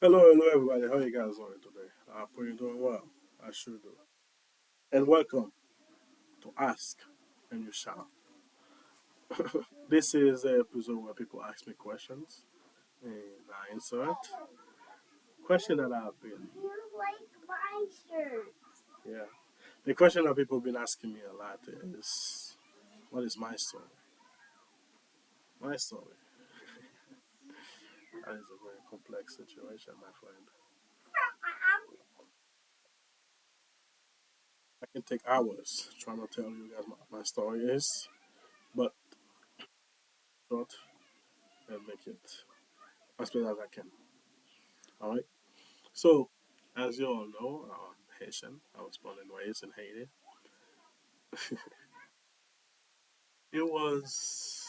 Hello, everybody. How you guys doing today? I hope you're doing well. I sure do. And welcome to Ask and You Shall. This is the episode where people ask me questions and I answer it. Question that I've been, You like my shirt. yeah. The question that people have been asking me a lot is, what is my story? My story. That is a very complex situation, my friend. I can take hours trying to tell you guys what my story is, but short and make it as best as I can. All right. So, as you all know, I'm Haitian. I was born and raised in Haiti. It was,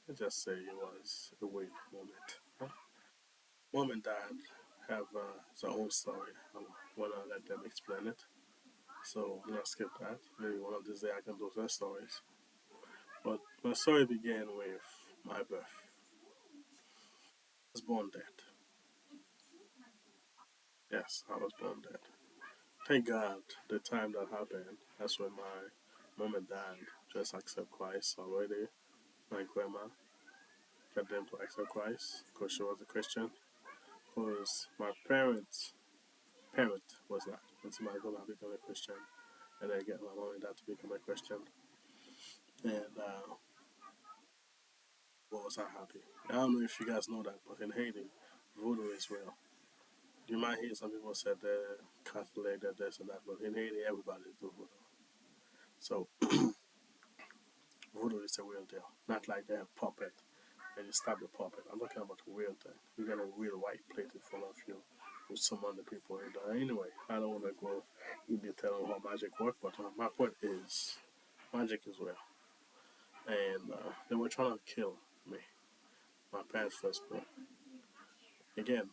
let's just say, it was a weird moment. Huh? Mom and dad have their own story. I want to let them explain it. So, I'm going to skip that. Maybe one of these days I can do their stories. But my story began with my birth. I was born dead. Yes, I was born dead. Thank God the time that happened, that's when my mom and dad just accept Christ already. My grandma got them to accept Christ because she was a Christian. Because my parent was not. Until my grandma became a Christian, and then get my mom and dad to become a Christian. And was I happy? I don't know if you guys know that, but in Haiti, voodoo is real. You might hear some people say they're Catholic, they're this and that, but in Haiti, everybody do voodoo. So voodoo is a real deal. Not like they have puppet and you stab the puppet. I'm talking about a real thing. You got a real white plate in front of you with some other people in there. Anyway, I don't want to go in detail on how magic works, but my point is magic is real. And they were trying to kill me, my parents' firstborn. Again,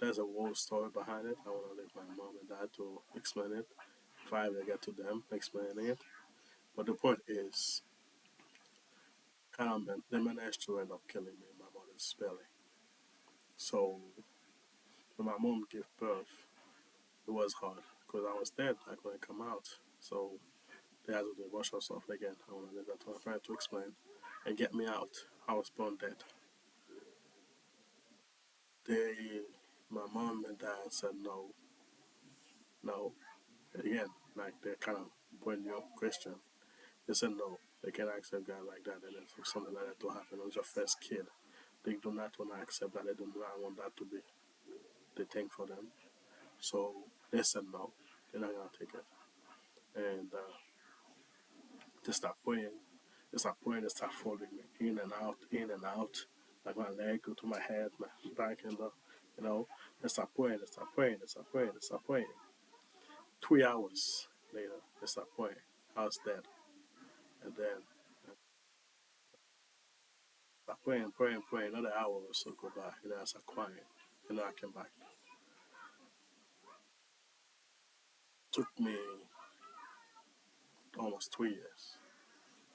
there's a whole story behind it. I want to leave my mom and dad to explain it if I ever get to them explaining it. But the point is, they managed to end up killing me in my mother's belly. So when my mom gave birth, it was hard because I was dead. I couldn't come out. So they had to do wash us off again. I want to leave that to my friend to explain and get me out. I was born dead. They, my mom and dad said no, no. Again, like they're kind of when you're Christian, they said no. They can't accept God like that, and if something like that to happen, it was your first kid. They do not want to accept that. They do not want that to be the thing for them. So they said no. They're not gonna take it. And they start praying. They start praying. They start following me in and out, in and out. Like my leg go to my head, my back, and you know. They start praying. They start praying. They start praying. They start praying. 3 hours later, they start praying. I was dead. And then I start praying, praying, praying. Another hour or so go by. And then I start crying. And then I came back. Took me almost 3 years.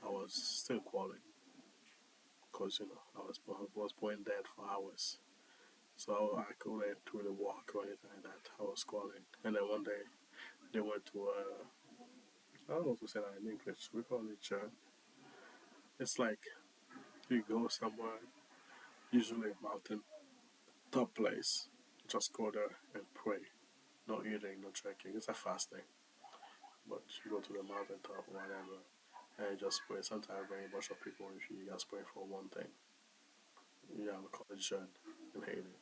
I was still crawling because I was born dead for hours. So I couldn't really walk or anything like that. I was crawling. And then one day they went to I don't know what to say that in English. We call it church. It's like you go somewhere, usually a mountain top place, just go there and pray. No eating, no drinking. It's a fasting. But you go to the mountain top or whatever and you just pray. Sometimes bring a bunch of people if you just pray for one thing. Yeah, we call it Jean in Haiti.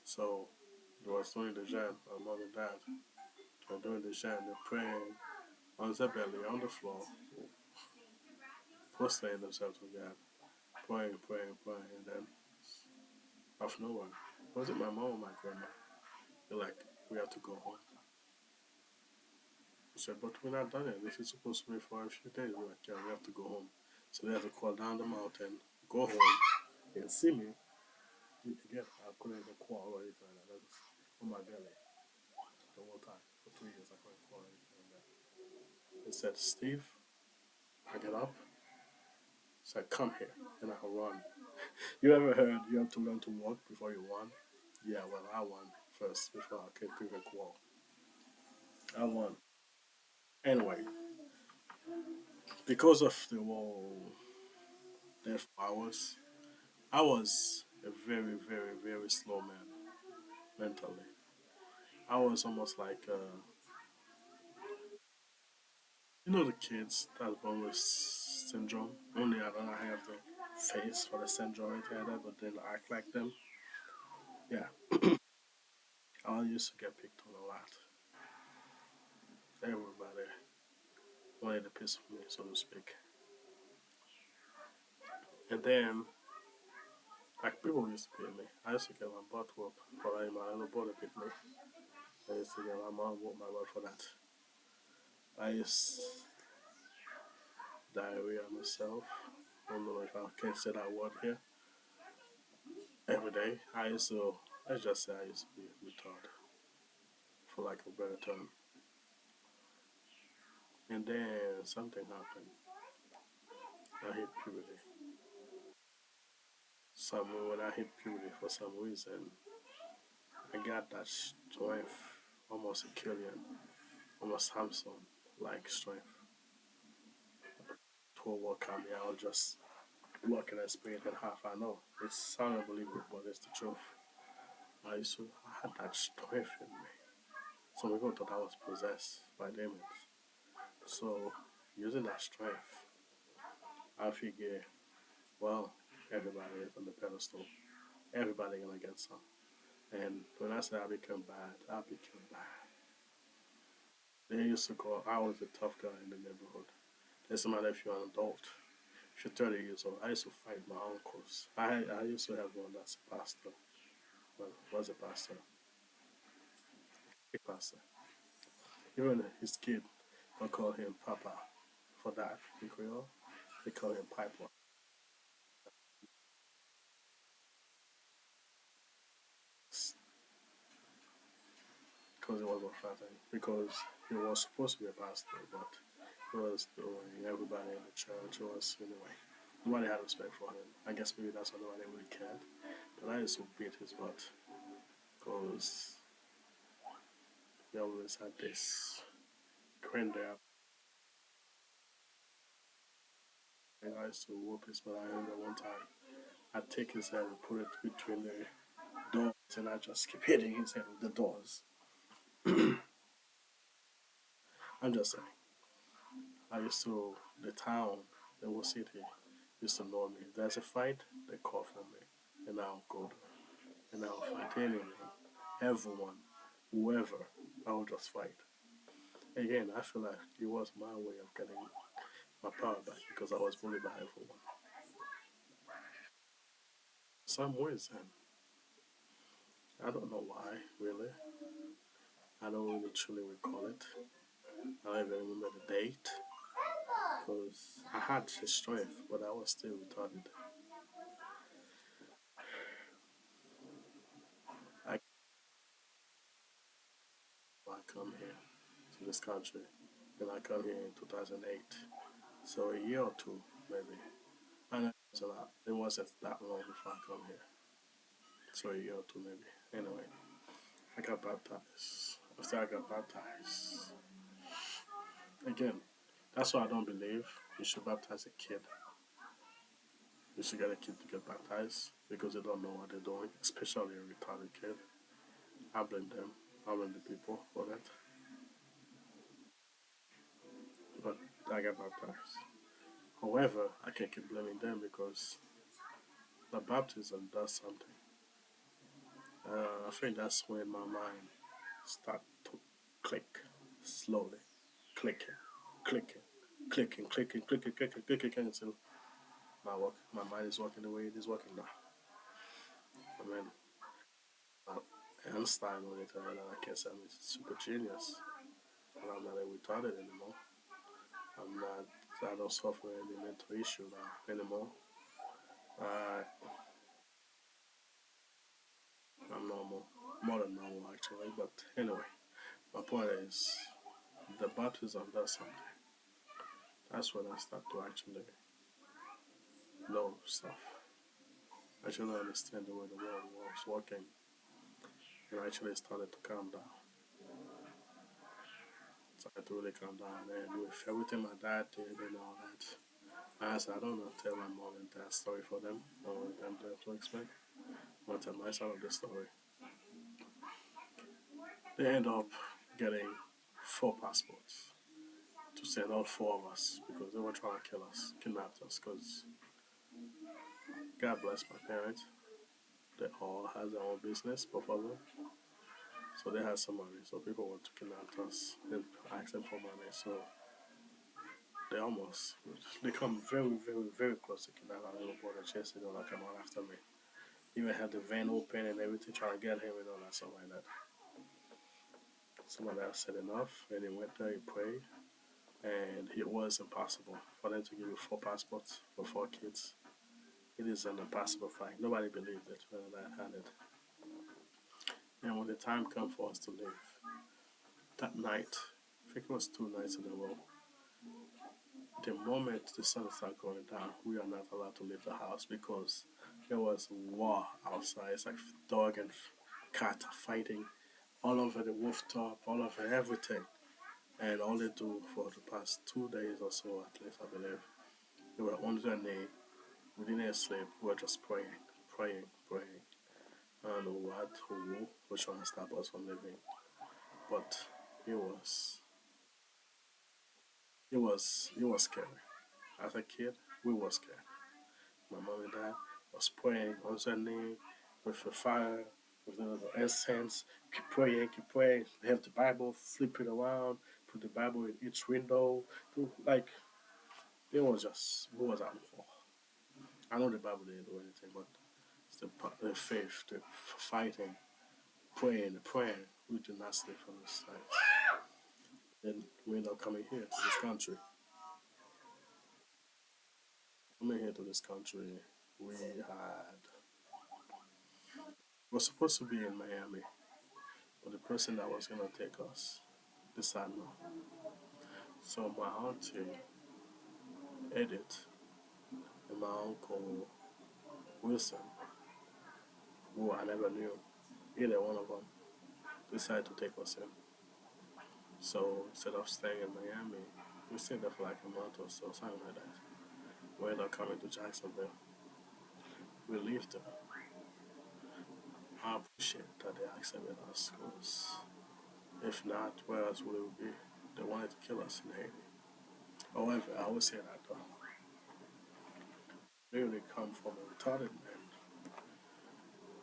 So they was doing the Jean, my mom and dad. They're doing the Jean, they're praying on their belly, on the floor, prostrating themselves to God, praying, praying, praying, and then out of nowhere, was it my mom or my grandma? They're like, we have to go home. I said, but we're not done yet. This is supposed to be for a few days. We're like, yeah, we have to go home. So they had to crawl down the mountain, go home, and see me. Again, I couldn't even crawl or anything like that. I was on my belly the whole time. For 2 years, I couldn't crawl or anything like that. They said, Steve, I get up. So I come here and I run. You ever heard you have to learn to walk before you run? Yeah, well, I won first before I could even walk. I won. Anyway, because of the whole death hours, I was a very, very, very slow man mentally. I was almost like, the kids that's born with syndrome. Only I don't have the face for the syndrome right there, but then act like them. Yeah, I used to get picked on a lot. Everybody wanted a piece of me, so to speak. And then, like, people used to beat me. I used to get my butt whooped for like my little brother beat me. I used to get my mom whoop my butt for that. I used diarrhea myself. I don't know if I can say that word here. Every day, I used to, let's just say I used to be retarded, for lack of a better term. And then something happened. I hit puberty. When I hit puberty, for some reason, I got that strength, almost a Killian, almost Samson like strength to overcome me. I was just working at speed and half I know. It's unbelievable, but it's the truth. I had that strength in me. Some people thought I was possessed by demons. So using that strength, I figure, well, everybody is on the pedestal. Everybody gonna get some. And when I say I become bad, I become bad. They used to call I was a tough guy in the neighborhood. Doesn't matter if you're an adult. If you're 30 years old, I used to fight my uncles. I used to have one that's a pastor. Well, was a pastor, a pastor. Even his kid, don't call him Papa for that in Creole. They call him Piper because he was my father. Because he was supposed to be a pastor, but he was doing everybody in the church. Was anyway. Nobody had respect for him. I guess maybe that's why nobody really cared. But I used to beat his butt because he always had this grin there. And I used to whoop his butt. I remember one time I take his head and put it between the doors, and I just keep hitting his head with the doors. I'm just saying. I used to the town, the whole city used to know me. If there's a fight, they call for me, and I'll go there, and I'll fight anyone, everyone, whoever. I'll just fight. Again, I feel like it was my way of getting my power back because I was bullied by everyone. Some ways, and I don't know why, really. I don't really truly recall it. I don't even remember the date because I had the strength, but I was still retarded. I, I come here to this country, and I come here in 2008. So a year or two, maybe. I know it was a lot. It wasn't that long before I come here. So a year or two, maybe. Anyway, I got baptized. After I got baptized, again, that's why I don't believe you should baptize a kid. You should get a kid to get baptized because they don't know what they're doing, especially a retarded kid. I blame them. I blame the people for that. But I got baptized. However, I can't keep blaming them because the baptism does something. I think that's when my mind start to click slowly, clicking, clicking, clicking until my mind is working the way it is working now. I mean, uh, Einstein on it, and I can say I'm a super genius, and I'm not a retarded anymore. I'm not. I don't suffer any mental issue now anymore. I, I'm normal, more than normal actually. But anyway, my point is, the baptism does something. That's when I start to actually know stuff. Actually understand the way the world was working, and actually started to calm down. Started to really calm down, and with everything my dad did and all that, I said I don't know tell my mom and dad story for them. I don't want them to expect. I want to tell my side of the story. They end up getting 4 passports to send all 4 of us because they were trying to kill us, kidnap us. Because God bless my parents, they all has their own business, both of them. So they had some money. So people want to kidnap us and ask them for money. So they almost they come very, very, very close to kidnap our little brother Jesse. They want to come out after me. Even had the van open and everything, trying to get him and all that stuff like that. Somebody else said enough, and he went there, he prayed, and it was impossible for them to give you 4 passports for 4 kids. It is an impossible fight. Nobody believed it when that had it. And when the time came for us to leave, that night, I think it was 2 nights in a row, the moment the sun started going down, we are not allowed to leave the house because there was war outside. It's like dog and cat are fighting all over the rooftop, all over everything. And all they do for the past 2 days or so, at least I believe, they were on their knee. We didn't sleep. We were just praying, praying, praying. I don't know what, who was trying to stop us from living, but it was, it was scary. As a kid, we were scared. My mom and dad was praying on their knee with the fire, with the incense. Keep praying, keep praying. They have the Bible, flip it around, put the Bible in each window. Like it was just, we was out for. I know the Bible didn't do anything, but it's the faith, the fighting, praying, the praying. We did not sleep for this night. Then we ended up coming here to this country. Coming here to this country, we were supposed to be in Miami, but the person that was gonna take us decided no. So my auntie Edith and my uncle Wilson, who I never knew, either one of them, decided to take us in. So instead of staying in Miami, we stayed there for like a month or so, something like that. We ended up coming to Jacksonville. We lived there. I appreciate that they accepted us because if not, where else would we be? They wanted to kill us in Haiti. However, I would say that they really come from a retarded man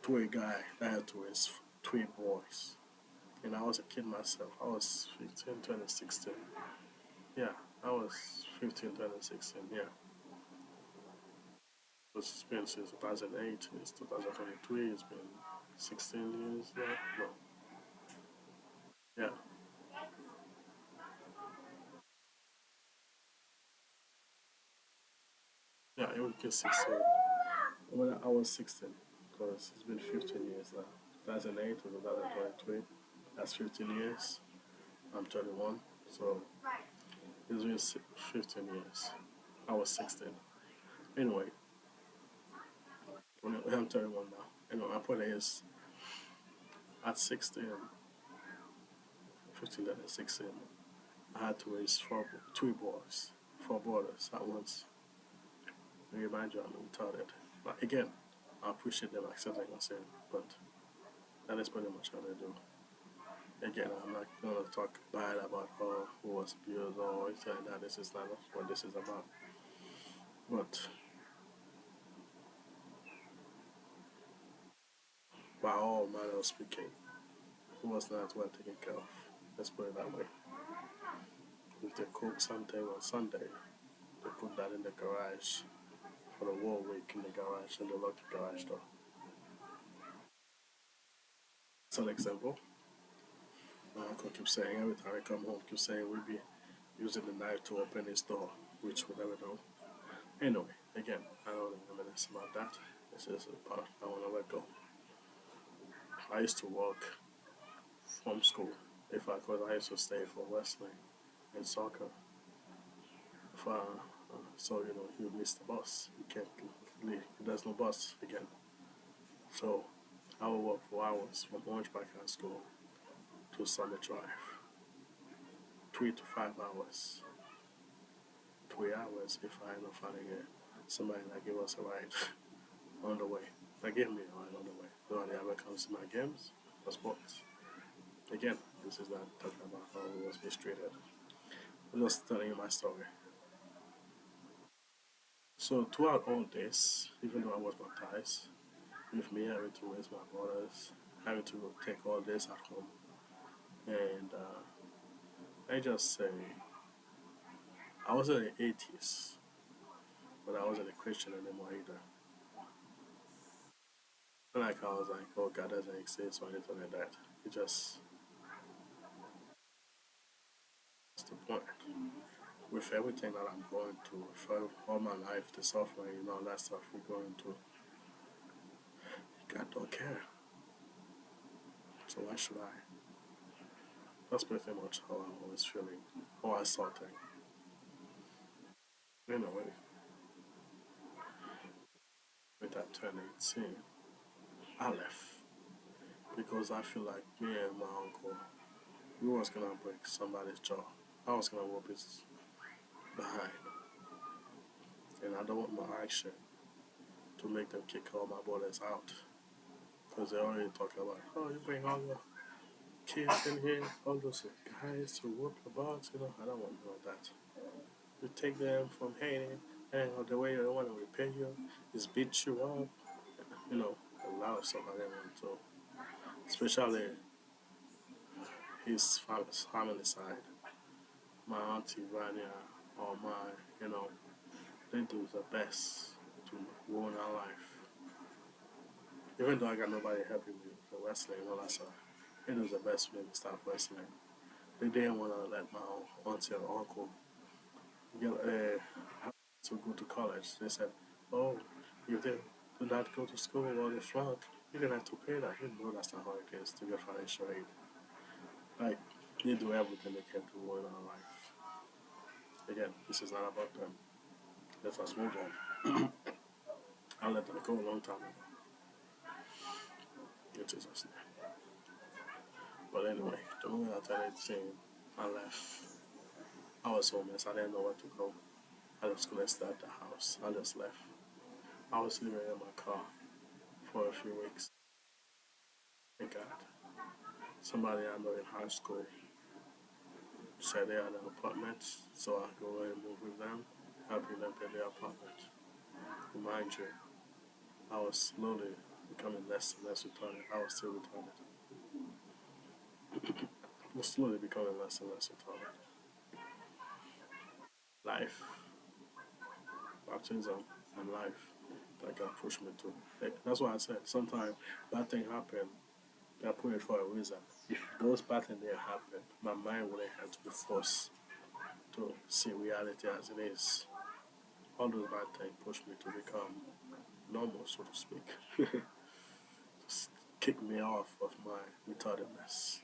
to a guy that had to raise 3 boys. And I was a kid myself. I was 15, turning 16. Yeah, I was 15, turning 16. Yeah. It's been since 2008. It's 2023. It's been 16 years now. No. Yeah. Yeah, it was just 16. When I was 16, because it's been 15 years now. 2008 to 2023. That's 15 years. I'm 31. So it's been 15 years. I was 16. Anyway, I'm 31 now. Anyway, my point is, at 16, 15 and 16, I had to raise 3 boys, 4 brothers at once. I remind you, I'm retarded. But again, I appreciate them accepting us in, but that is pretty much how they do. Again, I'm not going to talk bad about her who was abused or anything like that. This is not what this is about. But by all manner of speaking, it was not well taken care of. Let's put it that way. If they cook something on Sunday, they put that in the garage for the whole week in the garage and they lock the garage door. That's an example. My uncle keeps saying every time I come home, keeps saying we'll be using the knife to open his door, which we never do. Anyway, again, I don't want to reminisce about that. This is the part I want to let go. I used to walk from school if I could. I used to stay for wrestling and soccer. If So you miss the bus. You can't leave. There's no bus again. So I will walk for hours from Orange Park High School to Summit Drive, 3 to 5 hours, 3 hours if I end up finding somebody that give us a ride on the way. That gave me a ride on the way. Nobody ever comes to my games or sports. Again, this is not talking about how we was mistreated. I'm just telling you my story. So throughout all this, even though I was baptized, with me having to raise my brothers, having to take all this at home, and I just say I wasn't an atheist, but I wasn't a Christian anymore either. Like I was like, oh, God doesn't exist or anything like that. It just that's the point. With everything that I'm going through, for all my life, the suffering, all that stuff we're going through, God don't care. So why should I? That's pretty much how I was feeling, how I saw things. Anyway, with that 2018, I left because I feel like me and my uncle, we was gonna break somebody's jaw. I was gonna whoop his behind, and I don't want my action to make them kick all my brothers out because they already talking about, oh, you bring all your kids in here, all those guys to whoop the butts. I don't want none of that. You take them from Haiti, and the way they want to repay you is beat you up. You know, a lot of stuff I didn't want to, especially his family side. My auntie Vanya or my, you know, they do the best to ruin our life. Even though I got nobody helping me with the wrestling and all that stuff, they do the best for me to stop wrestling. They didn't want to let my auntie or uncle get to go to college. They said, oh, if they do not go to school or they flunk, you're going to have to pay that. You know that's not how it is to get financial aid. Like, they do everything they can to ruin our life. Again, this is not about them. Let us move on. I let them go a long time ago. In Jesus' name. But anyway, the moment I turned 18, I left. I was homeless. I didn't know where to go. I just couldn't stay at the house. I just left. I was living in my car for a few weeks. Thank God. Somebody I know in high school said they had an apartment, so I go and move with them, helping them pay their apartment. Remind you, I was slowly becoming less and less retarded. I was still retarded. I was slowly becoming less and less retarded. Life, baptism, and life that God pushed me to. Like, that's why I said sometimes bad thing happen. God put it for a reason. If those bad things didn't happen, my mind wouldn't have to be forced to see reality as it is. All those bad things pushed me to become normal, so to speak. Just kick me off of my retardedness,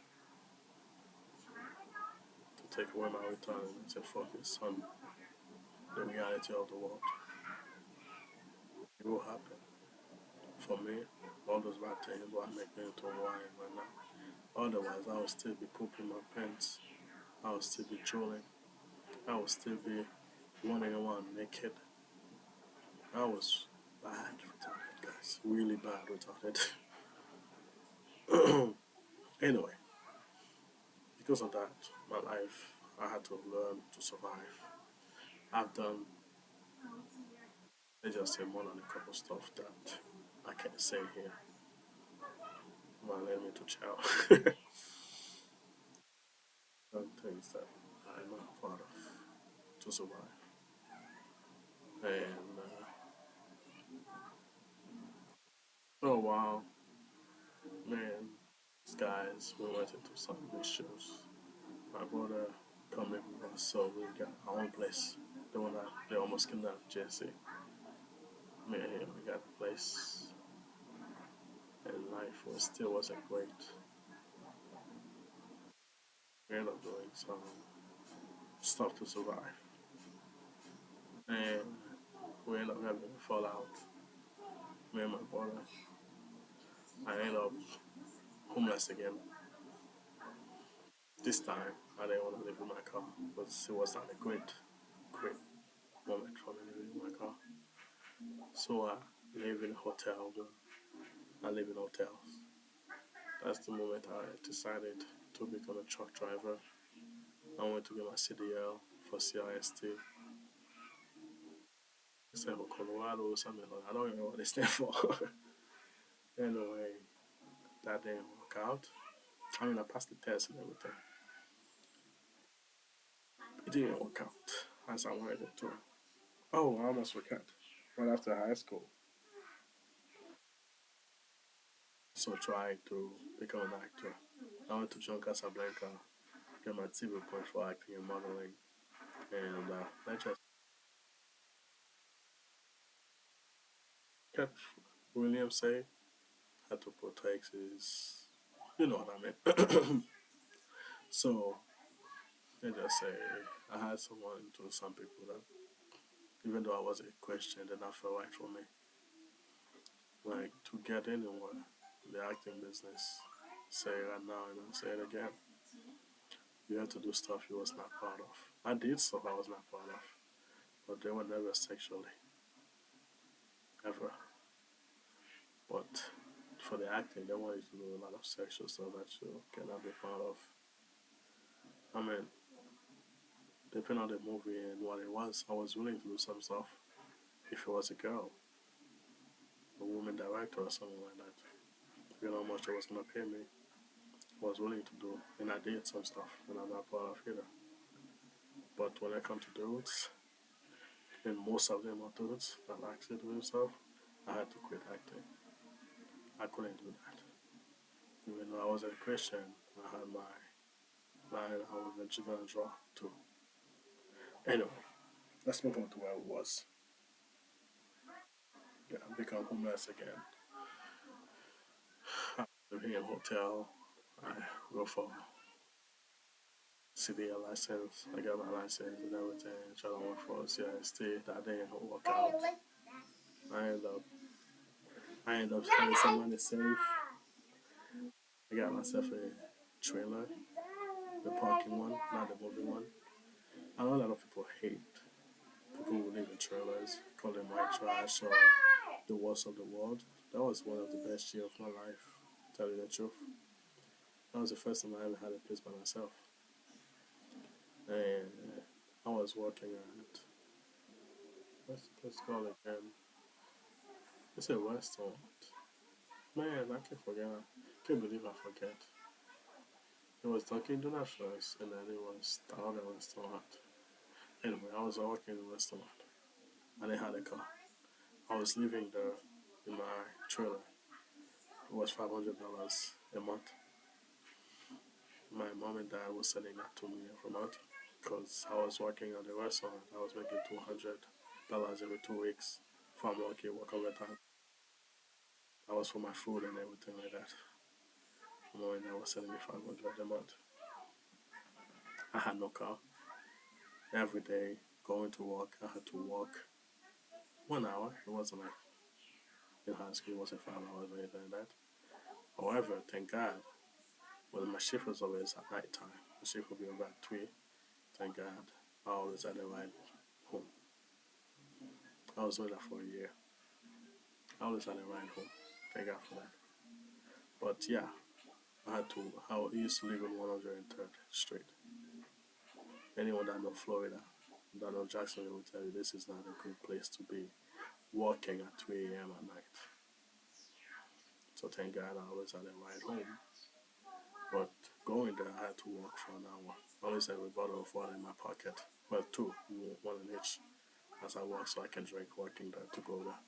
to take away my retardedness and focus on the reality of the world. It will happen. For me, all those bad things will make me into who I am right now. Otherwise, I would still be pooping my pants. I would still be drooling. I would still be running around naked. I was bad without it, guys. Really bad without it. Anyway, because of that, my life, I had to learn to survive. I've done, let's just say, more than a couple stuff that I can't say here. Might lead me to jail. Some things that I'm not proud of to survive. And for a while, man, these guys, we went into some issues. My brother come in with us, so we got our own place. The one that they almost kidnapped Jesse. Man, we got a place, and life was still wasn't great. We ended up doing some stuff to survive. and we ended up having a fallout. Me and my brother. I ended up homeless again. This time, I didn't want to live in my car because it was not a great moment for me living in my car. So I live in a hotel. I live in hotels. That's the moment I decided to become a truck driver. I went to get my CDL for CIST. Instead of Colorado or something like that. I don't even know what they stand for. Anyway, that didn't work out. I mean, I passed the test and everything. It didn't work out as I wanted it to. Oh, I almost forgot. Right after high school, so trying to become an actor. I went to John Casablanca, get my TV point for acting and modeling, and I just kept William say had to protect his, you know what I mean. So they just say I had someone to some people that even though I was a Christian, did not feel right for me. Like to get anywhere in the acting business, say it right now and I'll say it again. You have to do stuff you was not proud of. I did stuff I was not proud of, but they were never sexually, ever. But for the acting, they want you to do a lot of sexual stuff that you cannot be proud of. I mean, depending on the movie and what it was, I was willing to do some stuff. If it was a girl, a woman director or something like that, you know how much they was gonna pay me, I was willing to do, and I did some stuff, and I'm not proud of either. But when I come to dudes, and most of them are dudes that actually do themselves, I had to quit acting. I couldn't do that. Even though I was a Christian, I had my line I was eventually gonna draw too. Anyway, let's move on to where it was. Yeah, I become homeless again. I live here in a hotel. I go for CDL license. I got my license and everything. Try to work for CIST. That didn't work out. I ended up I ended up spending some money saved. I got myself a trailer, the parking one, not the moving one. I know a lot of people hate people who live in trailers, call them white trash or the worst of the world. That was one of the best years of my life, to tell you the truth. That was the first time I ever had a place by myself. And I was working at, let's call it again. It's a restaurant. Man, I can forget. I can't believe I forget. It was Dunkin' Donuts first, and then it was the other restaurant. Anyway, I was working in a restaurant. I didn't have a car. I was living there in my trailer. It was $500 a month. My mom and dad was sending that to me every month because I was working at the restaurant. I was making $200 every 2 weeks from work overtime. That was for my food and everything like that. My mom and dad was sending me 500 a month. I had no car. Every day going to work, I had to walk 1 hour. It wasn't like in high school, it wasn't 5 hours or anything like that. However, thank God, when my shift was always at night time, the shift would be over at 3. Thank God, I always had a ride home. I was doing that for a year. I always had a ride home. Thank God for that. But yeah, I used to live in 103rd Street. Anyone that know Florida, that know Jacksonville will tell you this is not a good place to be walking at 3 a.m. at night. So thank God I always had a ride home. But going there, I had to walk for an hour. I always had a bottle of water in my pocket. Well, two, one in each, as I walk, so I can drink walking there to go there.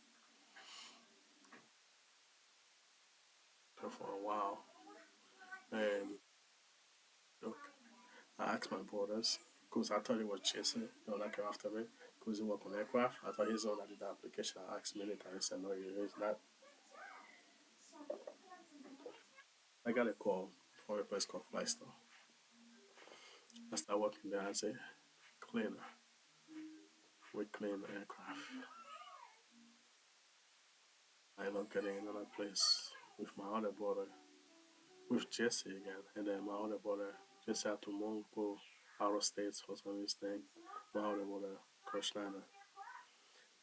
So for a while, and look, I asked my brothers, because I thought he was chasing, that came after me, because he worked on aircraft. I thought he's the one that did the application. I asked many times, he said, no, he's not. I got a call from a place called Flystore. I started working there as a cleaner. we clean the aircraft. I ended up getting another place with my other brother, with Jesse again, and then my other brother just had to move, go out of states for some of his thing. My other brother, Coach Schneider.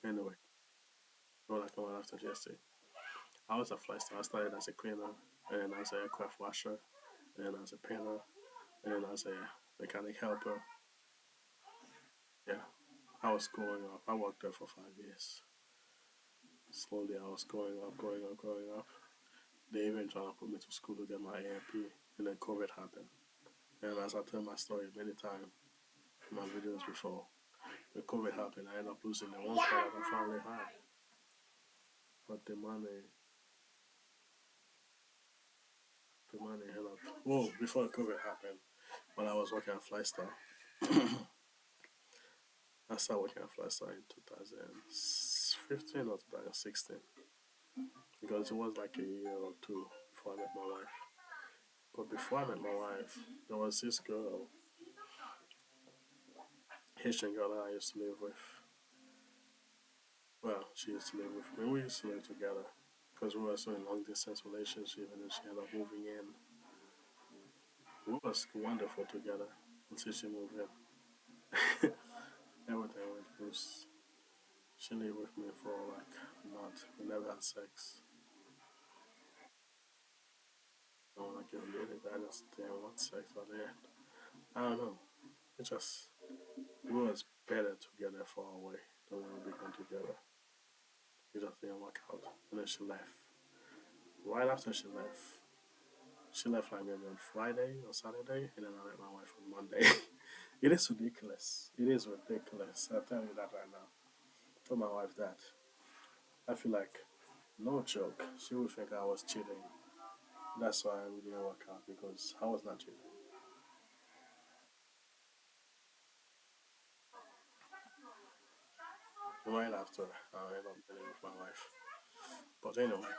Anyway, when I come out after Jesse, I was a flight star. I started as a cleaner, and then as an aircraft washer, and then as a painter, and then as a mechanic helper. Yeah, I was growing up. I worked there for 5 years. Slowly, I was growing up, growing up, growing up. They even trying to put me to school to get my AMP, and then COVID happened. And as I tell my story many times in my videos before, when COVID happened, I ended up losing the one car that I finally had. But the money ended up. Whoa, before COVID happened, when I was working at Flystar, I started working at Flystar in 2015 or 2016 because it was like a year or two before I met my wife. But before I met my wife, there was this girl, Haitian girl that I used to live with. Well, she used to live with me. We used to live together because we were still in long distance relationship, and then she ended up moving in. We was wonderful together until she moved in. Everything went loose. She lived with me for like a month. We never had sex. I don't want to give a little bit. I just didn't want sex at the end. I don't know. It just we was better together far away than when we became together. It just didn't work out. And then she left. Right after she left like maybe on Friday or Saturday, and then I met my wife on Monday. It is ridiculous. It is ridiculous. I'll tell you that right now. I told my wife that. I feel like, no joke, she would think I was cheating. That's why we didn't work out because I was not cheating. Right after, I ended up getting with my wife. But anyway,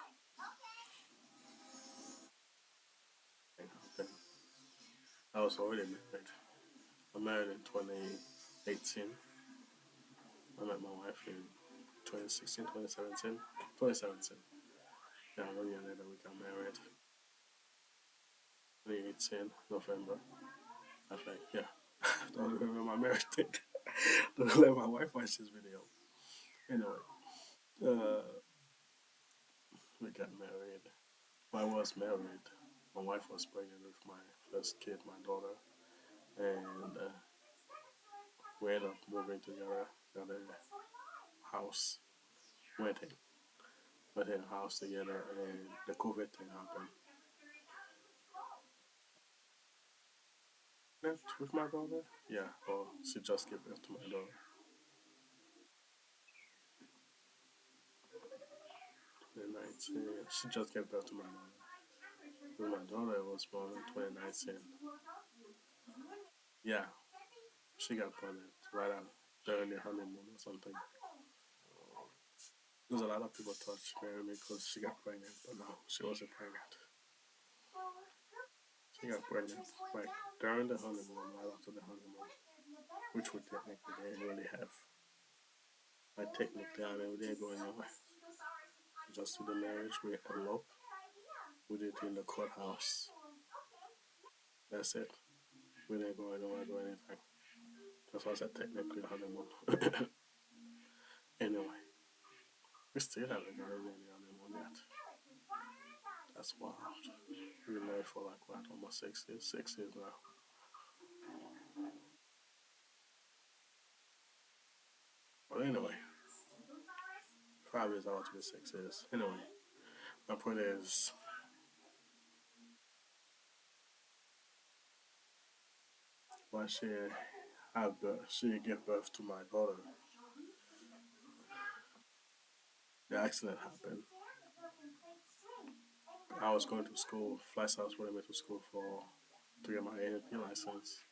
it happened. I was already married. I married in 2018. I met my wife in 2016, 2017. 2017. Yeah, 1 year later we got married. 2018, November. I think, yeah. Don't remember my marriage date. Don't let my wife watch this video. Anyway, uh, we got married. I was married. My wife was pregnant with my first kid, my daughter, and we ended up moving together, got a house, went in a house together, and the COVID thing happened. Left with my daughter? Yeah, well, she just gave birth to my daughter. 2019, she just gave birth to my daughter. My daughter was born in 2019. Yeah, she got pregnant right out during the honeymoon or something. There's a lot of people thought she married me because she got pregnant, but no, she wasn't pregnant. She got pregnant like during the honeymoon, right after the honeymoon, which we technically didn't really have. Like technically, I mean, we didn't go anywhere. Just to the marriage, we eloped. We did it in the courthouse. That's it. We didn't go anywhere, do anything. That's why I said technically honeymoon. Anyway, we still haven't gotten any honeymoon yet. That's wild. We been married for like what, almost 6 years? 6 years now. But anyway, 5 years out to be 6 years. Anyway, my point is, when she gave birth to my daughter, the accident happened. I was going to school. Flight was putting me to school for to get my AMP license.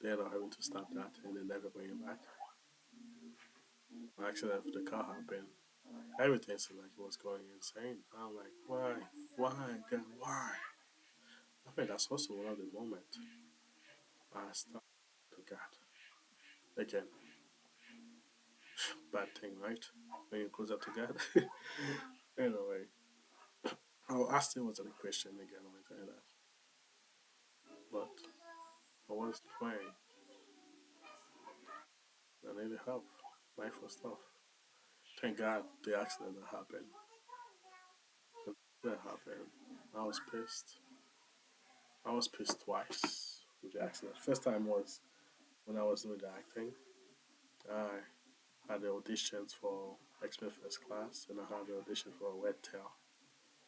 They ended up having to stop that and then never bring it back. My accident with the car happened. Everything seemed like it was going insane. I'm like, why? Why? God, why? I think that's also one of the moments I stopped to God. Again, bad thing, right? When you're closer to God. Anyway, I still wasn't a Christian again or anything like that. But I was praying. I needed help. Life was tough. Thank God the accident that happened. That happened. I was pissed. I was pissed twice with the accident. First time was when I was doing the acting. I had the auditions for X Men First Class, and I had the audition for Red Tail,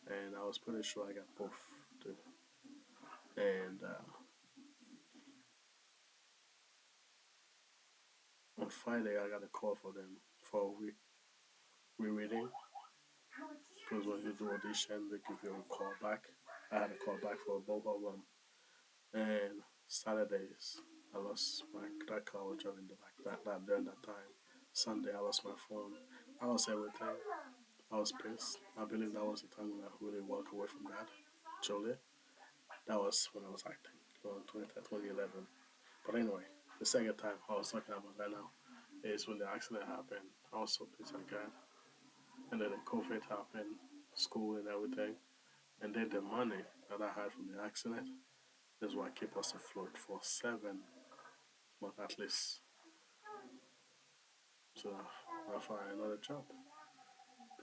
and I was pretty sure I got both. Too. And on Friday, I got a call for them for rereading because when you do audition, they give you a call back. I had a call back for both of them, and Saturdays I lost my that car was driving the back that during that time. Sunday I lost my phone. I lost everything. I was pissed. I believe that was the time when I really walked away from God. Truly. That was when I was acting, 2011. But anyway, the second time I was talking about right now is when the accident happened. I was so pissed at God. And then the COVID happened, school and everything. And then the money that I had from the accident is what kept us afloat for 7 months at least. So I find another job,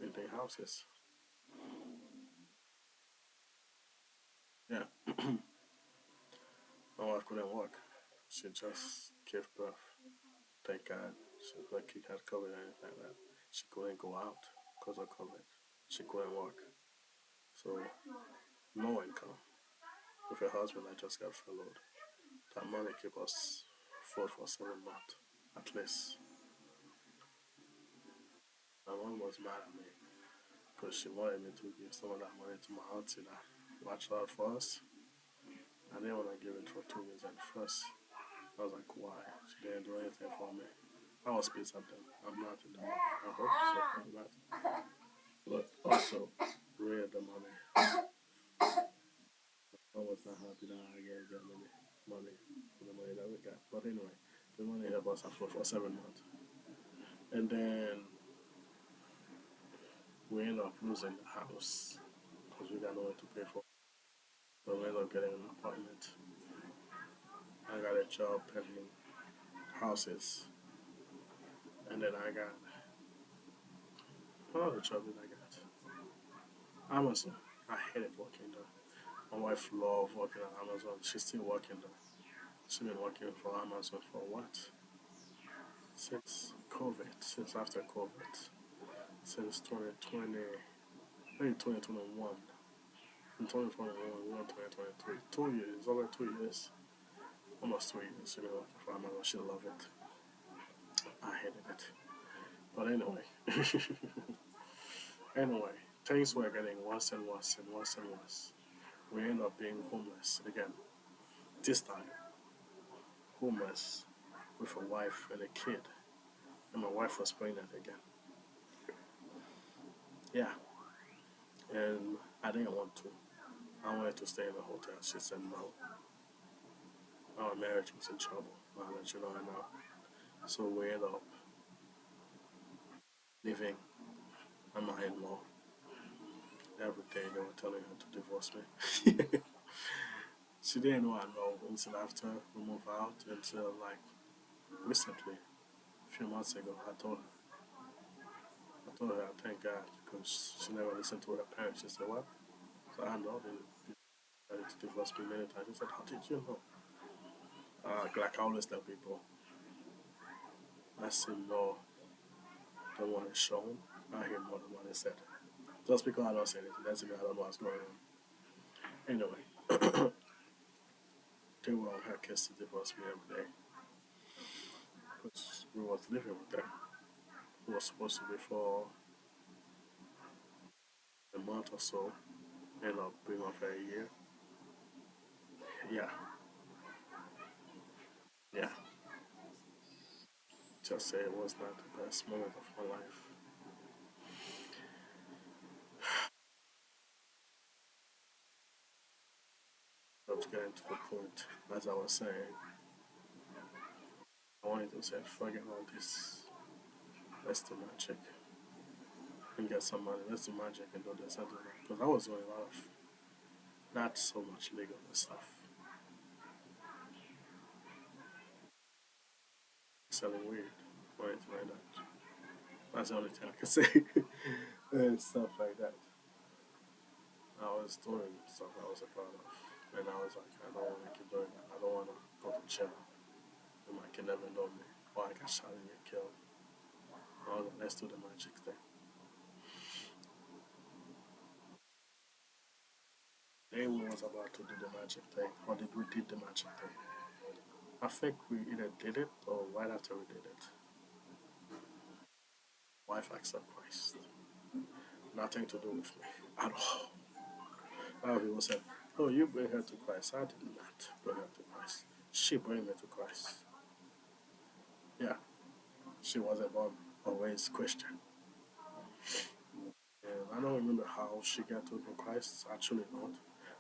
painting houses. Yeah, my wife couldn't work. She just gave birth. Thank God. She was lucky had COVID or anything like that. She couldn't go out because of COVID. She couldn't work. So no income. With her husband, I just got furloughed. That money kept us afloat for 7 months at least. My mom was mad at me because she wanted me to give some of that money to my auntie that watched out for us. I didn't want to give it for 2 years at first. I was like, why? She didn't do anything for me. I was pissed at them. I'm not in the mood. I hope so. I'm not. But also, read the money. I was not happy that I get money for the money that we got. But anyway, the money helped us afford for 7 months. And then we ended up losing the house because we got nowhere to pay for. So we ended up getting an apartment. I got a job painting houses. And then I got another job that I got. Amazon. I hated working there. My wife loved working at Amazon. She's still working there. She's been working for Amazon for what? Since COVID, since after COVID, since 2020, maybe 2021. In 2021, we're in 2023. 2 years, over 2 years, almost 2 years. She's been working for Amazon. She loved it. I hated it. But anyway, anyway, things were getting worse and worse and worse and worse. We ended up being homeless again. This time, homeless with a wife and a kid. And my wife was pregnant again. Yeah, and I didn't want to. I wanted to stay in the hotel. She said no. Our marriage was in trouble. I'll let you know right now. So we ended up living with my in-law. Every day they were telling her to divorce me. She didn't know I know until after we moved out, until like recently, a few months ago, I told her, I thank God, because she never listened to her parents. She said, what? So I know they tried to divorce me many times. She said, how did you know? Like I always tell people, I see more than what is shown. I hear more than what is said. Just because I don't say anything doesn't mean I don't know what's going on. Anyway, they were on her case to divorce me every day because we was living with them. It was supposed to be for a month or so, end up being on for a year. Yeah, yeah. Just say it was not the best moment of my life. But getting to the point, as I was saying, I wanted to say, forget all this. let's do magic and get some money. Let's do magic and do this and do that. Because I was doing a lot of not so much legal stuff, selling weed or anything like that. That's the only thing I can say. And stuff like that. I was doing stuff I was a part of. And I was like, I don't want to keep doing that. I don't want to go to jail. And my kid never know me. Or I got shot and get killed. I was like, let's do the magic thing. They was about to do the magic thing. Or did we did the magic thing? I think we either did it or right after we did it. Wife accept Christ. Nothing to do with me at all. A lot of people said, oh, you bring her to Christ. I did not bring her to Christ. She bring me to Christ. Yeah, she wasn't born or raised Christian. And I don't remember how she got to know Christ, actually not.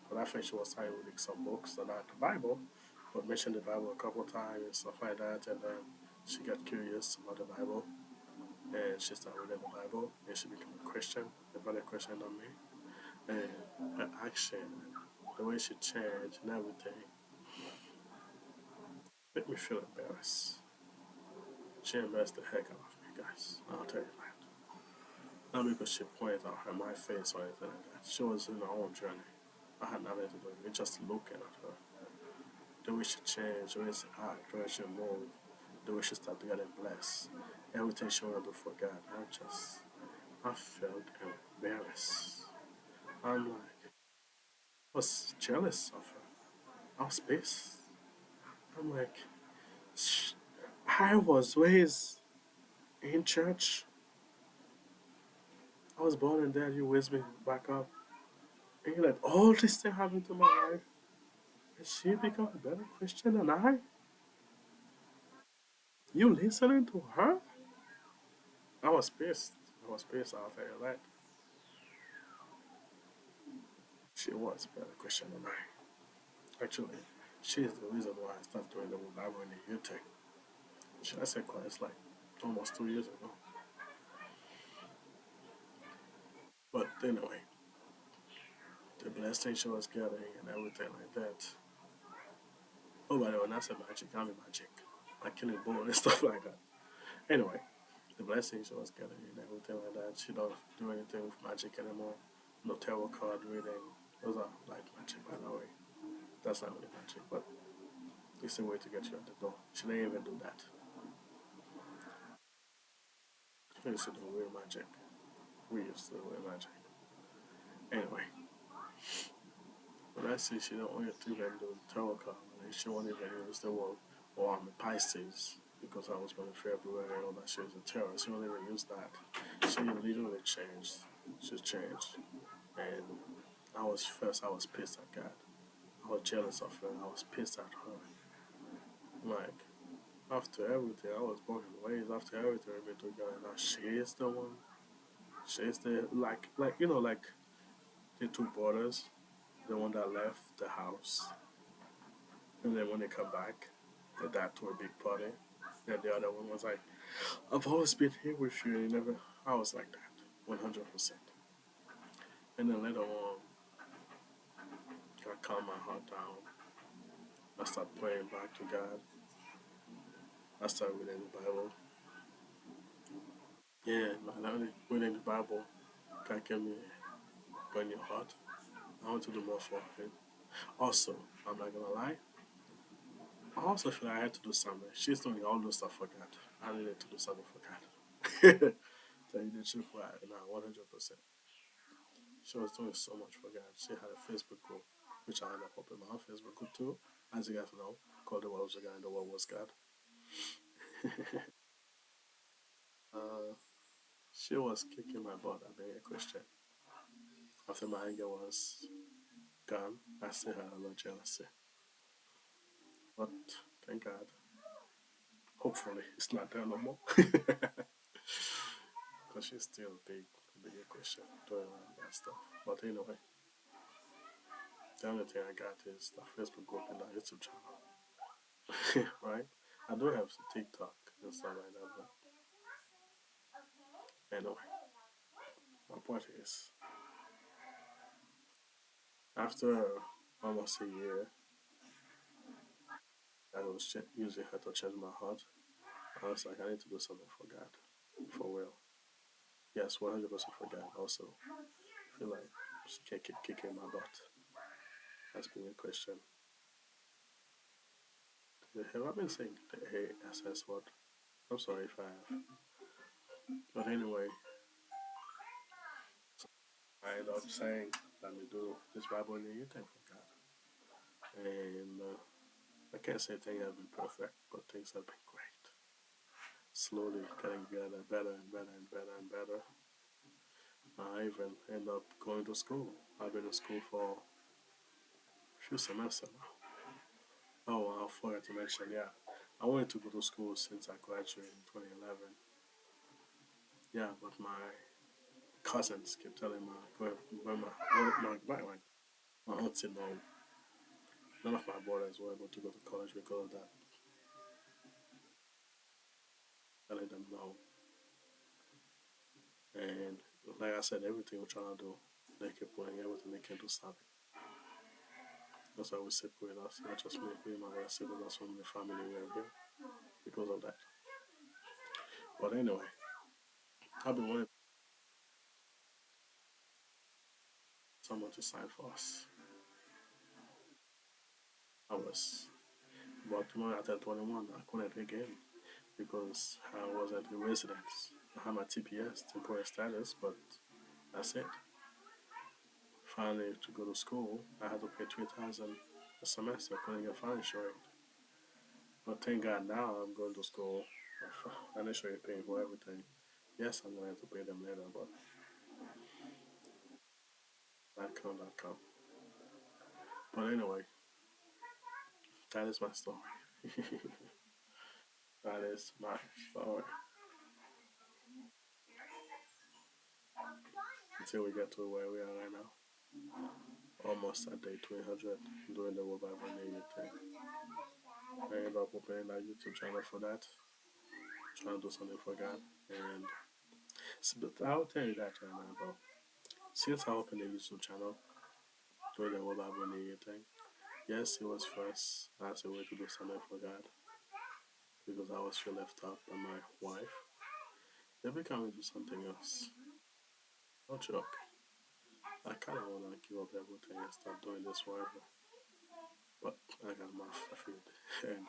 But I think she was starting reading some books that are the Bible, but mentioned the Bible a couple of times and stuff like that. And then she got curious about the Bible and she started reading the Bible and she became a Christian, a better Christian than me. And her action, the way she changed and everything, made me feel embarrassed. She embarrassed the heck out of me, guys. I'll tell you that. Not because she pointed out her my face or anything like that. She was in her own journey. I had nothing to do with it. Just looking at her. The way she changed, the way she act, the way she moved, the way she started getting blessed. Everything she wanted to do for God. I felt embarrassed. I'm like, I was jealous of her. I was pissed. I'm like, "Sh- I was raised in church. I was born and then you raised me back up. And you let all this thing happen to my life. And she become a better Christian than I? You listening to her? I was pissed. I was pissed, I'll tell you that. She was a better Christian than I. Actually, she is the reason why I started doing the Bible in the UK. She I said Christ like almost 2 years ago. But anyway, the blessing she was getting and everything like that. Oh, by the way, when I said magic, I mean magic. Like killing bull and stuff like that. Anyway, the blessing she was getting and everything like that. She don't do anything with magic anymore. No tarot card reading. Those are like magic, by the way. That's not really magic, but it's a way to get you at the door. She didn't even do that. She used to do real magic. We used to do real magic. Anyway, when I see she don't want to even do tarot card reading, she won't even use the word, oh, I'm a Pisces because I was born in February and all that she was a terrorist. She won't even use that. She literally changed. She changed. And I was pissed at God. I was jealous of her. I was pissed at her. Like, after everything, I was born and raised after everything we been together. Now she is the one. She is the, like the two brothers, the one that left the house. And then when they come back, the dad threw a big party. And the other one was like, I've always been here with you. And you never, I was like that, 100%. And then later on, I calmed my heart down. I started praying back to God. I started reading the Bible. Yeah, not only reading the Bible, God gave me a new heart. I want to do more for Him. Also, I'm not gonna lie, I also feel like I had to do something. She's doing all those stuff for God. I needed to do something for God. Tell you the truth, right now, 100%. She was doing so much for God. She had a Facebook group, which I ended up opening my own Facebook group too, as you guys know, called The World Was God and The World Was God. uh, she was kicking my butt at being a Christian. After my anger was gone, I still had a little jealousy. But thank God, hopefully it's not there no more. Because she's still big a Christian doing all that stuff. But anyway, the only thing I got is the Facebook group and the YouTube channel, right? I do have some TikTok and stuff like that, but Anyway, my point is, after almost a year, I was using her to change my heart. I was like, I need to do something for God, for real. Yes, 100% for God. Also, I feel like she can't keep kicking my butt as being a Christian. Have I been saying the ASS word? I'm sorry if I have. But anyway, I end up saying, let me do this Bible in the thing for God. And I can't say things have been perfect, but things have been great. Slowly getting better and better and better and better. I even end up going to school. I've been in school for a few semesters now. Oh, I forgot to mention, yeah. I wanted to go to school since I graduated in 2011. Yeah, but my cousins kept telling my grandma, my auntie, no, none of my brothers were able to go to college because of that. Telling them no. And like I said, everything we're trying to do, they keep putting everything they can to stop it. That's why we separate us, not just me and my brother separate us from the family we are here because of that. But anyway, I've been wanting someone to sign for us. I was, but when I turned 21, I couldn't again because I wasn't a resident. I had my TPS, temporary status, but that's it. Finally, to go to school, I had to pay 3,000 a semester. I couldn't get financial aid. But thank God now I'm going to school. Financial aid paying for everything. Yes, I'm going to have to pay them later, but that come. But anyway, that is my story. That is my story. Until we get to where we are right now. Almost at day 300 doing the World Bible Navy thing. I ended up opening a YouTube channel for that, trying to do something for God. And but I'll tell you that right now, bro. Since I opened the YouTube channel, doing the World Bible Navy thing, yes, it was first as a way to do something for God because I was feel left out by my wife. Then we can do something else. No joke. I kind of want to give up everything and start doing this forever. But I got my feed. And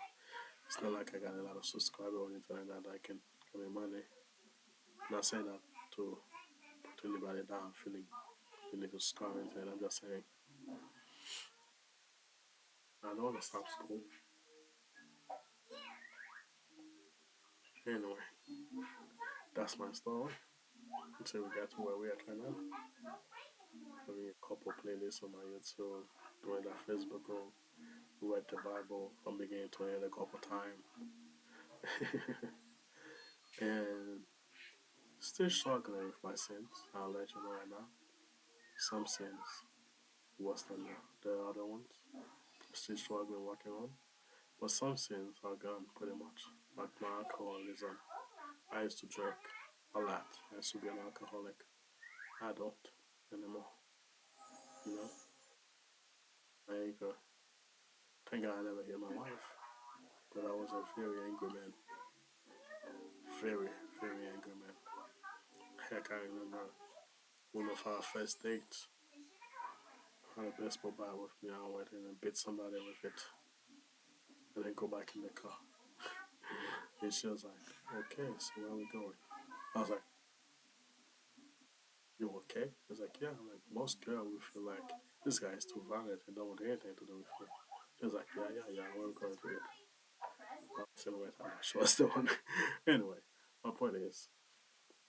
it's not like I got a lot of subscribers or anything like that I can give me money. I'm not saying that to put anybody down, feeling you need to subscribe or anything. I'm just saying I don't want to stop school. Anyway, that's my story. Until we get to where we are right now. Having a couple playlists on my YouTube, doing that Facebook room, read the Bible from beginning to end a couple times. And still struggling with my sins. I'll let you know right now. Some sins worse than the other ones. I'm still struggling working on. But some sins are gone pretty much. Like my alcoholism. I used to drink a lot. I used to be an alcoholic. I don't anymore. You know? Anger. Thank God I never hit my wife. But I was a very angry man. Very, very angry man. Heck, I remember one of our first dates. Had a baseball bat with me. I went in and beat somebody with it. And then go back in the car. And she was like, okay, so where are we going? I was like, you okay? She was like, yeah. I'm like, most girls would feel like this guy is too violent and don't want anything to do with me. She was like, yeah, where are we going to it? I said, wait, I'm not sure what's the one. Anyway, my point is,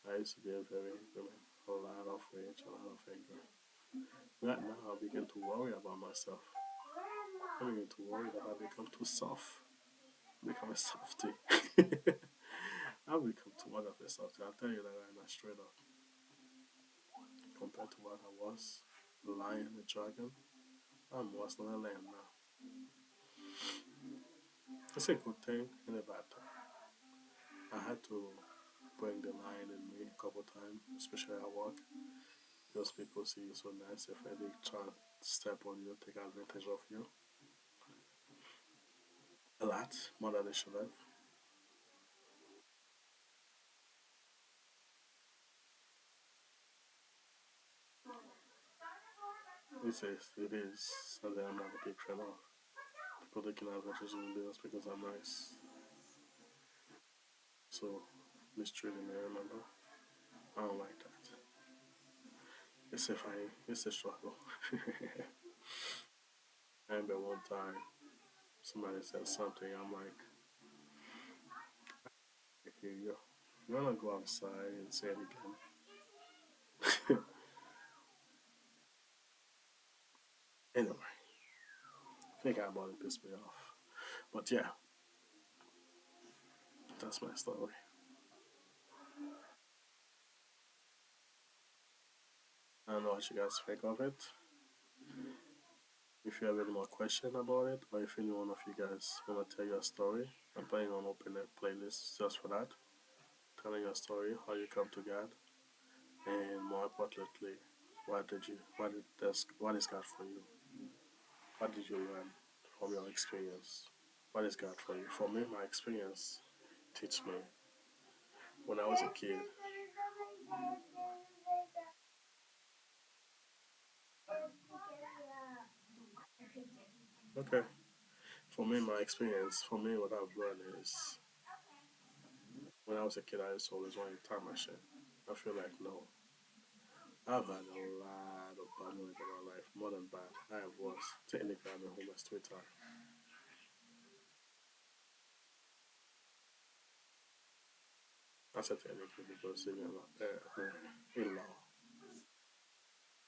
I used to be a very angry man. A lot of rage, a lot of anger. Right now, I begin to worry about myself. I begin to worry that I become too soft. I become a softy. I become too much of a softy. I'll tell you that right now, straight up. Compared to what I was, the lion, the dragon, I'm worse than a lamb now. It's a good thing and a bad thing. I had to. bring the lion in me a couple times, especially at work. Those people see you so nice, if they try to step on you, take advantage of you a lot more than they should have. It is something I'm not a big fan of. People taking advantage of me just because I'm nice. So mistreating me, remember? I don't like that. It's a struggle. I remember one time somebody said something, I'm like, here you go. You wanna go outside and say it again? Anyway, thinking about it pissed me off. But yeah, that's my story. I don't know what you guys think of it. If you have any more question about it, or if any one of you guys wanna tell your story, I'm planning on opening a playlist just for that. Telling your story, how you come to God, and more importantly, what is God for you? What did you learn from your experience? What is God for you? For me, my experience teach me when I was a kid. Okay. For me, my experience, for me, what I've learned is when I was a kid, I used to always want a time machine. I feel like no. I've had a lot of bad moments in my life, more than bad. I have was technically I'm a homeless twitter. I said technically because even in law,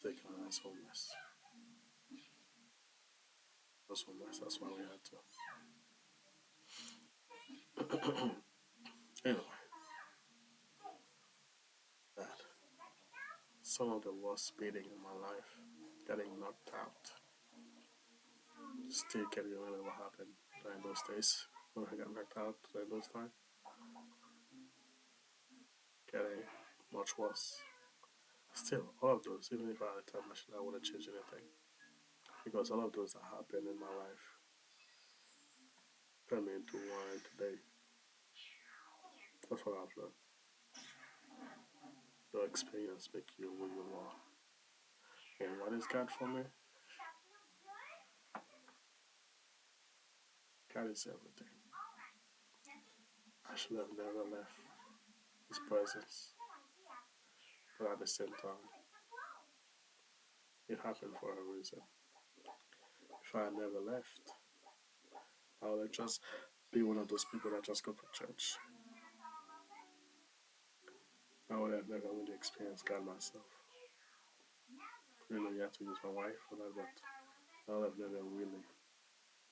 they count as homeless. Was homeless. That's why we had to. Anyway, that some of the worst beating in my life, getting knocked out. Still can't remember what happened during those days when I got knocked out during those times. Getting much worse. Still, all of those, even if I had a time machine, I wouldn't change anything. Because all of those that happened in my life turned me into who I am today. That's what I've learned. Your experience make you who you are. And what is God for me? God is everything. I should have never left His presence. But at the same time, it happened for a reason. If I had never left, I would have just be one of those people that just go to church. I would have never really experienced God myself. You know, you have to use my wife for that, but I would have never really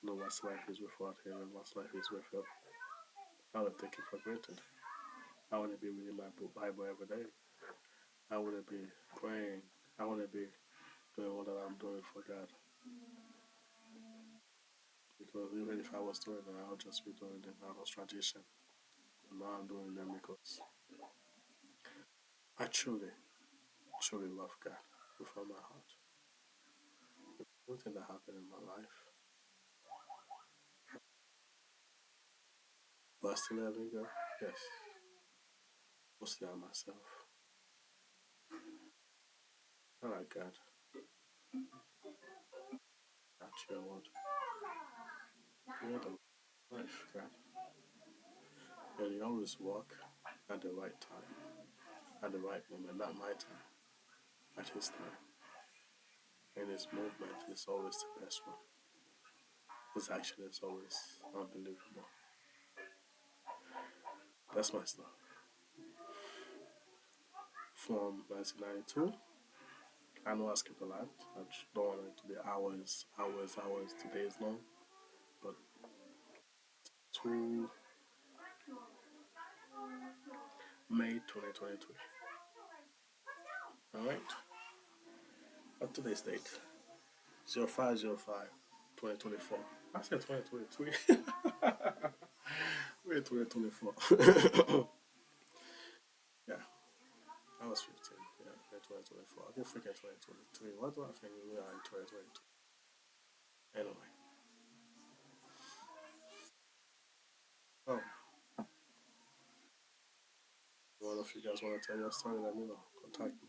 know what life is without Him and what life is with Him. I would have taken it for granted. I want to be reading my Bible every day. I want to be praying. I want to be doing what I'm doing for God. Because even if I was doing it, I would just be doing them out of tradition. And now I'm doing them because I truly, truly love God with all my heart. Everything that happened in my life, but I still having God? Yes. Mostly on myself. I like God. That's your word. You're the life, God. And you always walk at the right time, at the right moment, not my time, at His time. And His movement is always the best one. His action is always unbelievable. That's my stuff. From 1992, I know I skipped a lot. I don't want it to be hours, hours, hours, 2 days long. But to May 2023. All right. Up today's date 0505 2024. I said 2023. We're 2024. 2024. I keep freaking 2023. What do I think we are in 2022? Anyway, oh, one of you guys want to tell your story? Let me know. Contact me.